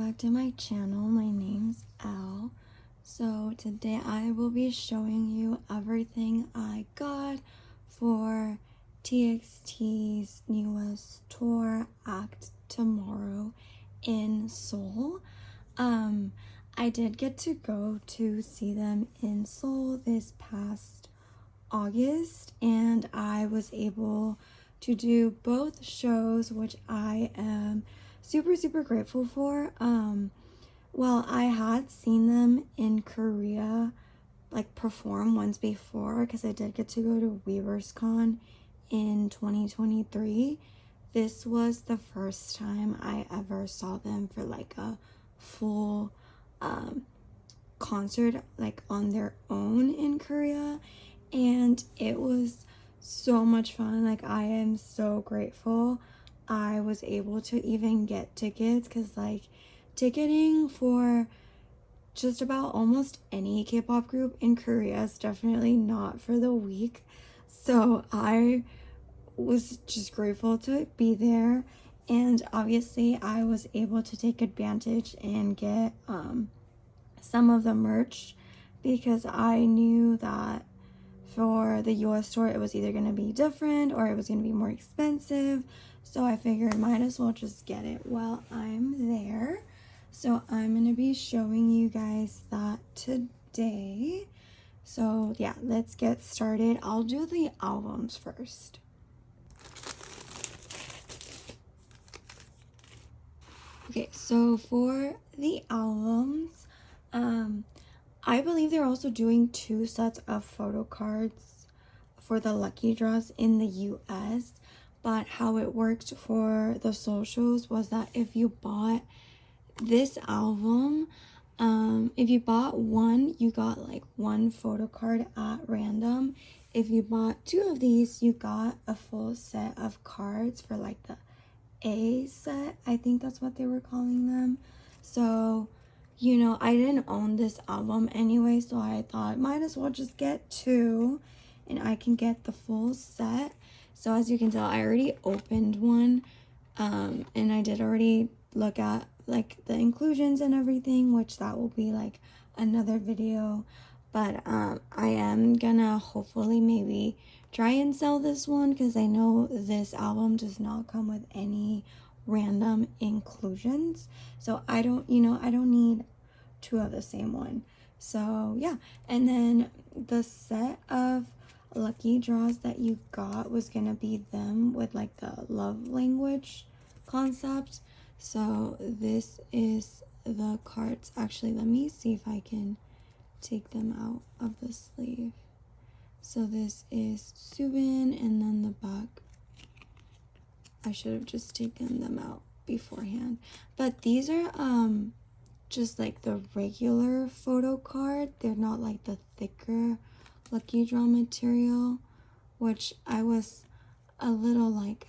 back to my channel. My name's Elle. So today I will be showing you everything I got for TXT's newest tour act tomorrow in Seoul. I did get to go to see them in Seoul this past August, and I was able to do both shows, which I am super grateful for. Well, I had seen them in Korea like perform once before, because I did get to go to WeverseCon in 2023. This was the first time I ever saw them for like a full concert, like on their own in Korea, and it was so much fun. Like, I am so grateful I was able to even get tickets, because like ticketing for just about almost any K-pop group in Korea is definitely not for the weak. So I was just grateful to be there, and obviously I was able to take advantage and get some of the merch, because I knew that for the US tour it was either going to be different or it was going to be more expensive. So I figured might as well just get it while I'm there. So I'm going to be showing you guys that today. So yeah, let's get started. I'll do the albums first. Okay, so for the albums, I believe they're also doing 2 sets of photo cards for the lucky draws in the US. But how it worked for the Seoul shows was that if you bought this album, if you bought one, you got like 1 photo card at random. If you bought 2 of these, you got a full set of cards for like the A set. I think that's what they were calling them. So, you know, I didn't own this album anyway, so I thought might as well just get 2 and I can get the full set. So as you can tell, I already opened one, and I did already look at like the inclusions and everything, which that will be like another video. But I am gonna hopefully maybe try and sell this one, because I know this album does not come with any random inclusions. So I don't need 2 of the same one. So yeah, and then the set of lucky draws that you got was gonna be them with like the love language concept. So this is the cards. Actually, let me see if I can take them out of the sleeve. So this is Subin, and then the back, I should have just taken them out beforehand. But these are just like the regular photo card. They're not like the thicker lucky draw material, which I was a little like,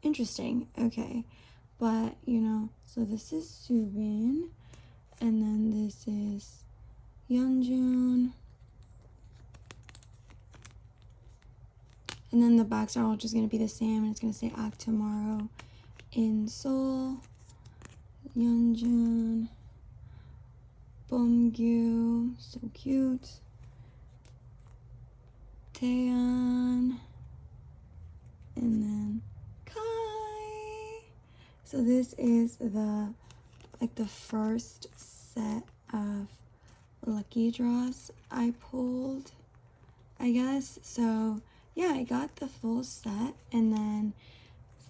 interesting. Okay, but you know, so this is Subin, and then this is Yeonjun, and then the backs are all just going to be the same, and it's going to say act tomorrow in Seoul. Yeonjun, Bomgyu, so cute. Taeyeon, and then Kai. So this is the first set of lucky draws I pulled, I guess. So yeah, I got the full set. And then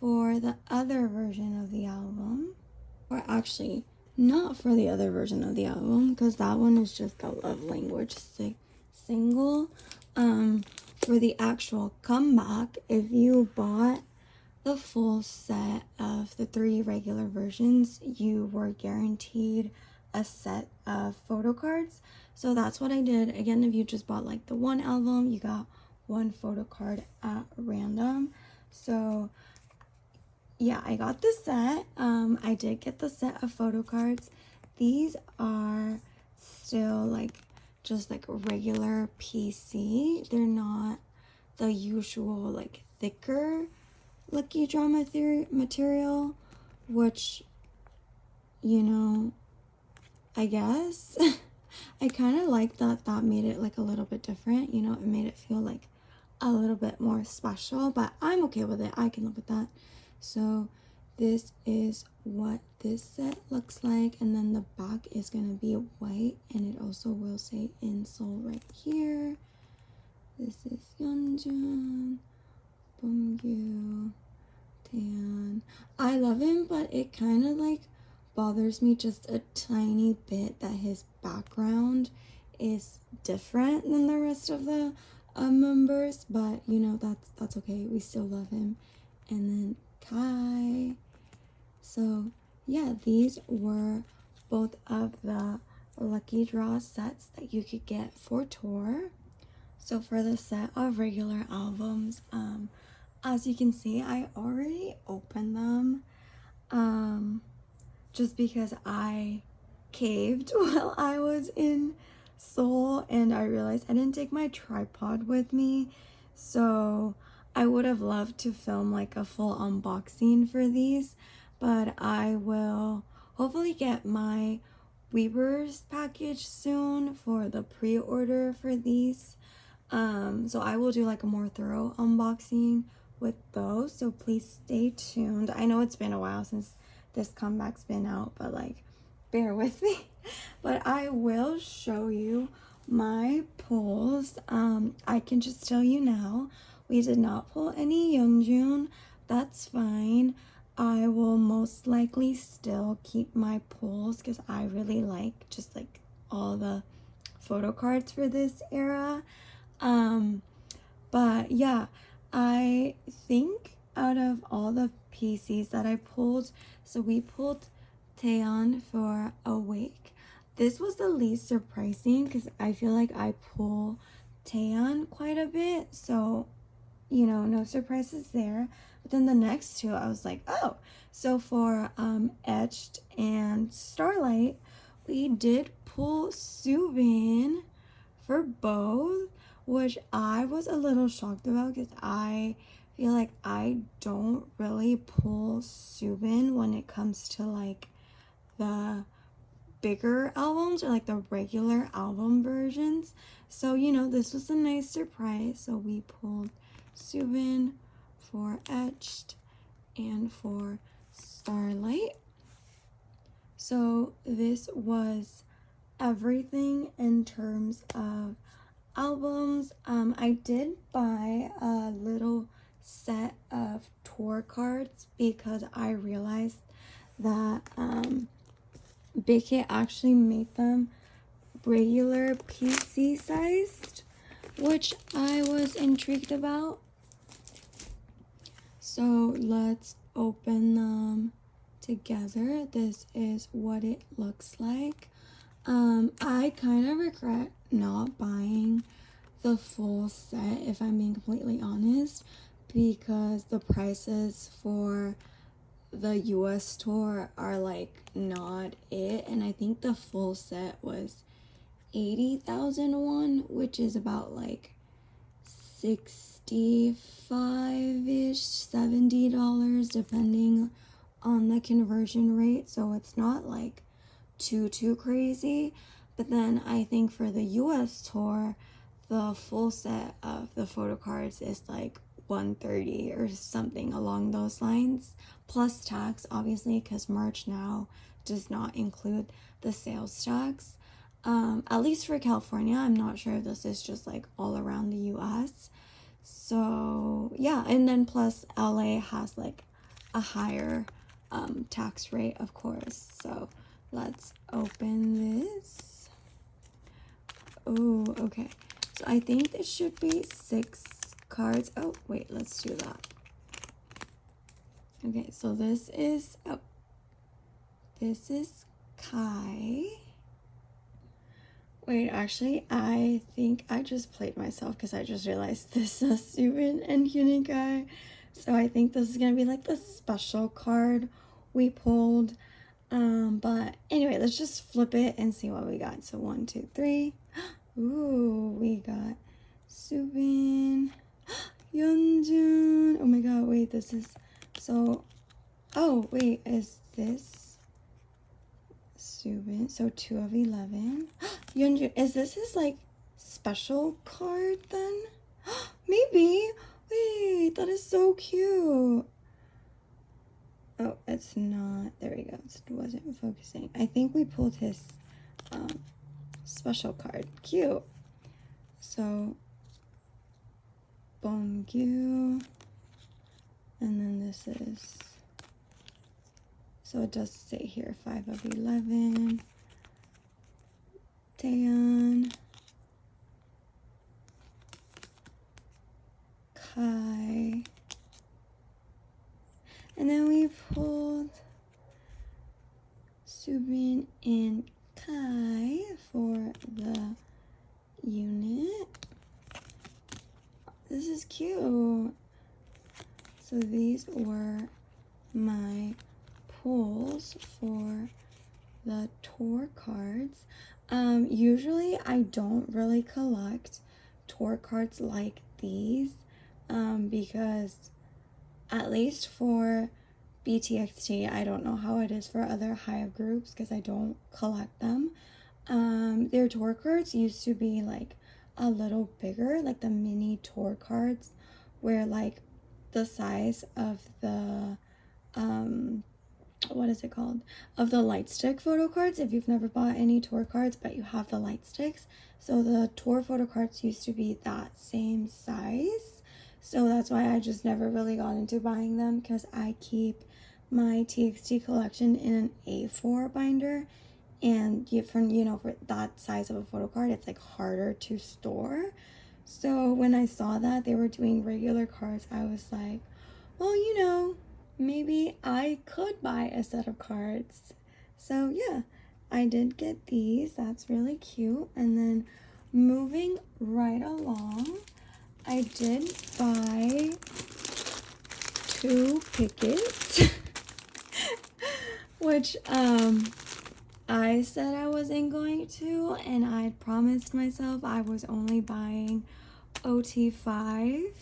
for the other version of the album, or actually not for the other version of the album, because that one is just a love language single. For the actual comeback, if you bought the full set of the 3 regular versions, you were guaranteed a set of photo cards. So that's what I did. Again, if you just bought like the 1 album, you got 1 photo card at random. So yeah, I got the set. I did get the set of photo cards. These are still like just like regular PC. They're not the usual like thicker lucky draw material, which, you know, I guess. I kind of like that made it like a little bit different, you know, it made it feel like a little bit more special, but I'm okay with it. I can live with that. So this is what this set looks like, and then the back is gonna be white, and it also will say in Seoul right here. This is Yeonjun, Bongyu, Tan. I love him, but it kind of like bothers me just a tiny bit that his background is different than the rest of the members, but you know, that's okay. We still love him. And then Kai. So yeah, these were both of the lucky draw sets that you could get for tour. So for the set of regular albums, as you can see, I already opened them just because I caved while I was in Seoul, and I realized I didn't take my tripod with me, so I would have loved to film like a full unboxing for these, but I will hopefully get my Weavers package soon for the pre-order for these. So I will do like a more thorough unboxing with those, so please stay tuned. I know it's been a while since this comeback's been out, but like bear with me. But I will show you my pulls. I can just tell you now, we did not pull any Yeonjun. That's fine. I will most likely still keep my pulls because I really like just like all the photo cards for this era. But yeah, I think out of all the PCs that I pulled, so we pulled Taeyeon for Awake. This was the least surprising because I feel like I pull Taeyeon quite a bit, so you know, no surprises there. But then the next two, I was like, oh. So for Etched and Starlight, we did pull Subin for both, which I was a little shocked about because I feel like I don't really pull Subin when it comes to like the bigger albums or like the regular album versions. So, you know, this was a nice surprise. So we pulled Subin for Etched and for Starlight. So this was everything in terms of albums. I did buy a little set of tour cards because I realized that Big Hit actually made them regular PC sized, which I was intrigued about. So let's open them together. This is what it looks like. I kind of regret not buying the full set, if I'm being completely honest, because the prices for the US tour are like not it, and I think the full set was 80,000 won, which is about like 65-ish, $70 depending on the conversion rate, so it's not like too crazy. But then I think for the US tour, the full set of the photo cards is like 130 or something along those lines, plus tax, obviously, because merch now does not include the sales tax. At least for California. I'm not sure if this is just like all around the US. So yeah, and then plus LA has like a higher tax rate, of course. So let's open this. Oh, okay. So I think this should be 6 cards. Oh, wait, let's do that. Okay, so this is Kai. Wait, actually, I think I just played myself because I just realized this is Subin and Unikai. So I think this is gonna be like the special card we pulled. But anyway, let's just flip it and see what we got. So 1, 2, 3. Ooh, we got Subin, Yeonjun. Oh my god, wait, this is so. Oh, wait, is this Subin. So 2 of 11. Yeonjun, is this his like special card then? Maybe. Wait, that is so cute. Oh, it's not. There we go. It wasn't focusing. I think we pulled his special card. Cute. So, Bongyu. And then this is, so it does say here 5 of 11. Taeyeon. Kai. And then we pulled Subin and Kai for the unit. This is cute. So these were my pulls for the tour cards. Usually I don't really collect tour cards like these because at least for BTXT, I don't know how it is for other HYBE groups because I don't collect them. Their tour cards used to be like a little bigger, like the mini tour cards where like the size of the what is it called, of the light stick photo cards. If you've never bought any tour cards but you have the light sticks, so the tour photo cards used to be that same size. So that's why I just never really got into buying them, because I keep my TXT collection in an A4 binder, and for that size of a photo card, it's like harder to store. So when I saw that they were doing regular cards, I was like, well, maybe I could buy a set of cards. So yeah, I did get these. That's really cute. And then moving right along, I did buy 2 pickets, which I said I wasn't going to, and I promised myself I was only buying OT5,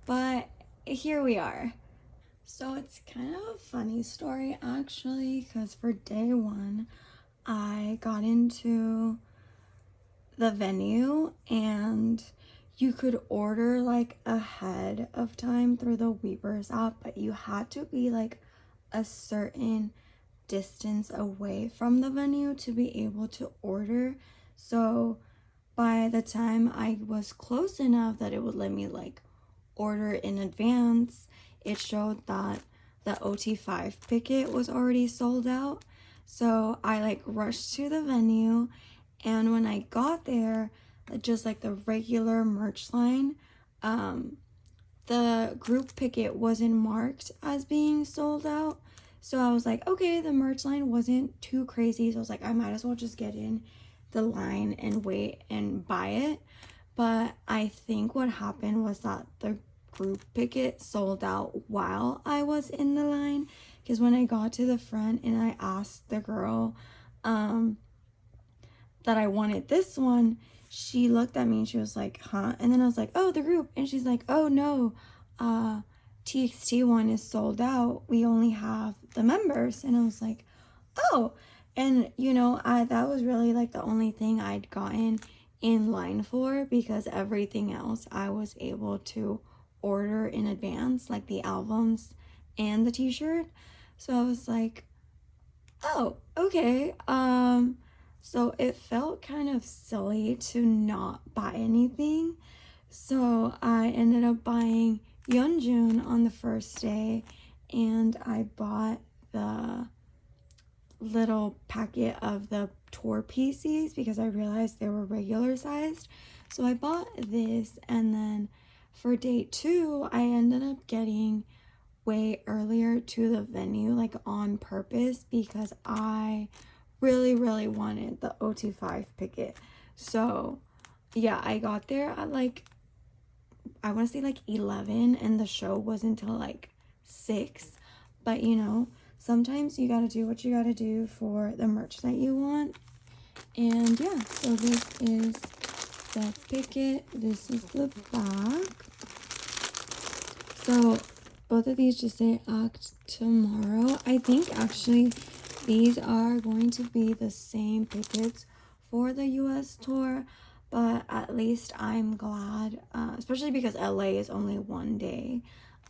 but here we are. So it's kind of a funny story actually, because for day 1, I got into the venue and you could order like ahead of time through the Weavers app, but you had to be like a certain distance away from the venue to be able to order. So by the time I was close enough that it would let me like order in advance, it showed that the OT5 picket was already sold out. So I like rushed to the venue, and when I got there, just like the regular merch line, the group picket wasn't marked as being sold out. So I was like, okay, the merch line wasn't too crazy, so I was like, I might as well just get in the line and wait and buy it. But I think what happened was that the group picket sold out while I was in the line, because when I got to the front and I asked the girl that I wanted this one, she looked at me and she was like, huh? And then I was like, oh, the group. And she's like, oh no, TXT one is sold out. We only have the members. And I was like, oh. And that was really like the only thing I'd gotten in line for, because everything else I was able to order in advance, like the albums and the t-shirt. So I was like, oh, okay. So it felt kind of silly to not buy anything. So I ended up buying Yeonjun on the first day, and I bought the little packet of the tour PCs because I realized they were regular sized. So I bought this, and then for day 2, I ended up getting way earlier to the venue, like on purpose, because I really wanted the OT5 picket. So yeah, I got there at like, I want to say like 11, and the show was until like 6. But sometimes you gotta do what you gotta do for the merch that you want. And yeah, so this is the picket, this is the back. So both of these just say act tomorrow. I think actually these are going to be the same tickets for the US tour, but at least I'm glad, especially because LA is only one day.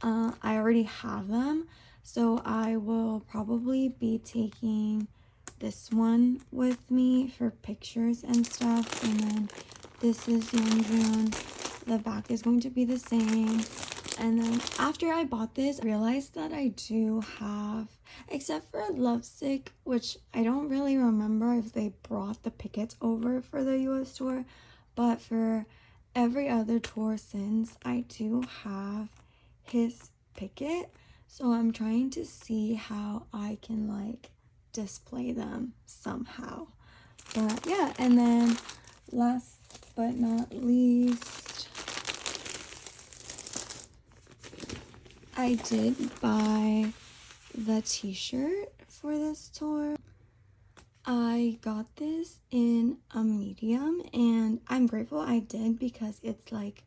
I already have them, so I will probably be taking this one with me for pictures and stuff. And then this is Yeonjun. The back is going to be the same. And then after I bought this, I realized that I do have, except for Lovesick, which I don't really remember if they brought the pickets over for the US tour, but for every other tour since, I do have his picket. So I'm trying to see how I can like display them somehow. But yeah, and then last but not least, I did buy the t-shirt for this tour. I got this in a medium, and I'm grateful I did because it's like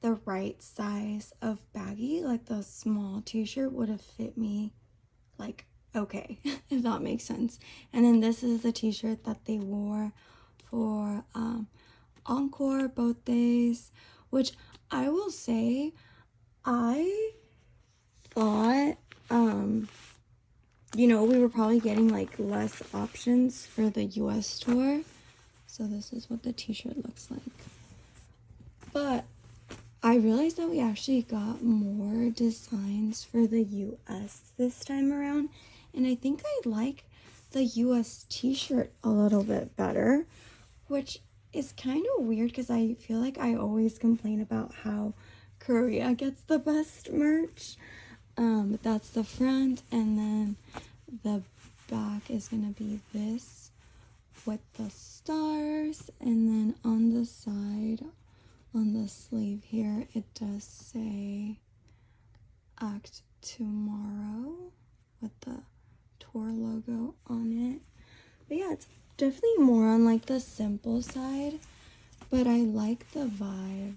the right size of baggy. Like the small t-shirt would have fit me like okay, if that makes sense. And then this is the t-shirt that they wore for Encore both days, which I will say I thought you know, we were probably getting like less options for the US tour. So this is what the t-shirt looks like. But I realized that we actually got more designs for the US this time around. And I think I like the US t-shirt a little bit better, which is kind of weird because I feel like I always complain about how Korea gets the best merch. But that's the front, and then the back is gonna be this with the stars, and then on the side, on the sleeve here, it does say Act Tomorrow with the tour logo on it. But yeah, it's definitely more on like the simple side, but I like the vibe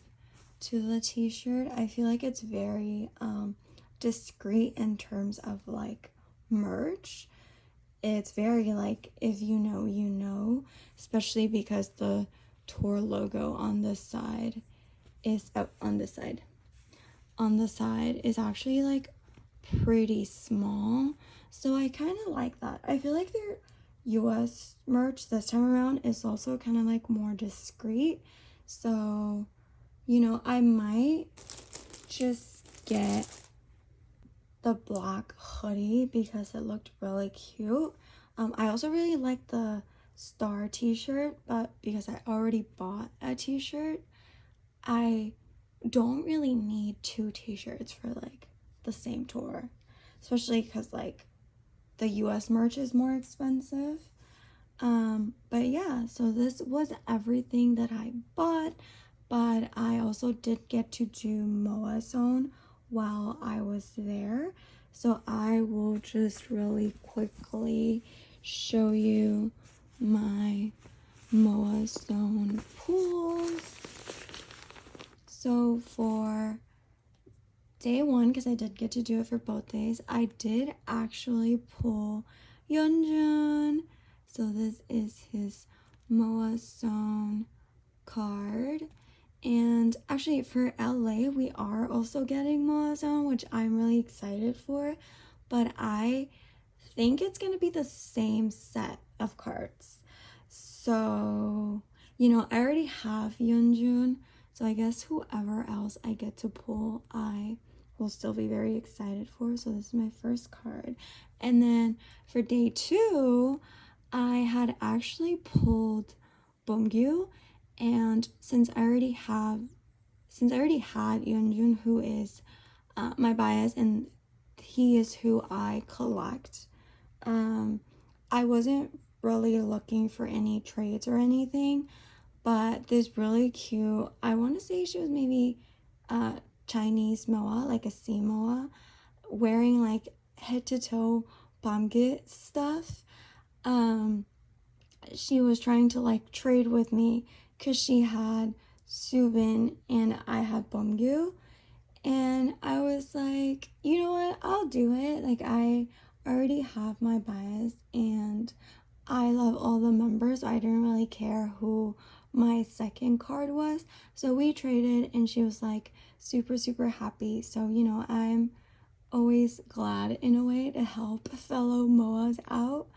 to the t-shirt. I feel like it's very discreet in terms of like merch. It's very like, if you know, you know, especially because the tour logo on this side is on the side is actually like pretty small. So I kind of like that. I feel like their US merch this time around is also kind of like more discreet. So, you know, I might just get the black hoodie because it looked really cute. I also really like the star t-shirt, but because I already bought a t-shirt, I don't really need two t-shirts for like the same tour, especially because like the US merch is more expensive. But yeah, so this was everything that I bought, but I also did get to do Moa Zone while I was there, so I will just really quickly show you my Moa Zone pools. So for day one, because I did get to do it for both days, I did actually pull Yeonjun. So this is his Moa Zone card. And actually for LA, we are also getting Moa Zone, which I'm really excited for. But I think it's going to be the same set of cards. So, you know, I already have Yeonjun. So I guess whoever else I get to pull, I will still be very excited for. So this is my first card. And then for day two, I had actually pulled Beomgyu. And since I already had Yeonjun, who is my bias, and he is who I collect, I wasn't really looking for any trades or anything, but this really cute, I want to say she was maybe Chinese Moa, like a sea Moa, wearing like head to toe Beomgyu stuff. She was trying to like trade with me because she had Subin and I had Beomgyu, and I was like, you know what, I'll do it. Like I already have my bias, and I love all the members, so I didn't really care who my second card was. So we traded and she was like super, super happy. So, you know, I'm always glad in a way to help fellow MOAs out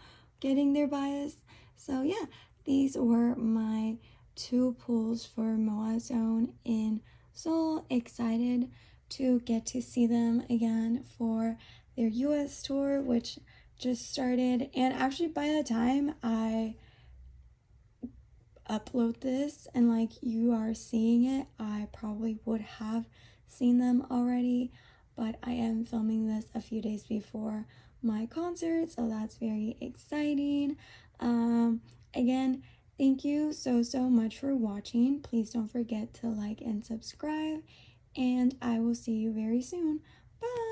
getting their bias. So yeah, these were my 2 pulls for MOA Zone in Seoul. Excited to get to see them again for their US tour, which just started. And actually, by the time I upload this and like you are seeing it, I probably would have seen them already, but I am filming this a few days before my concert, so that's very exciting. Again, thank you so much for watching. Please don't forget to like and subscribe, and I will see you very soon. Bye.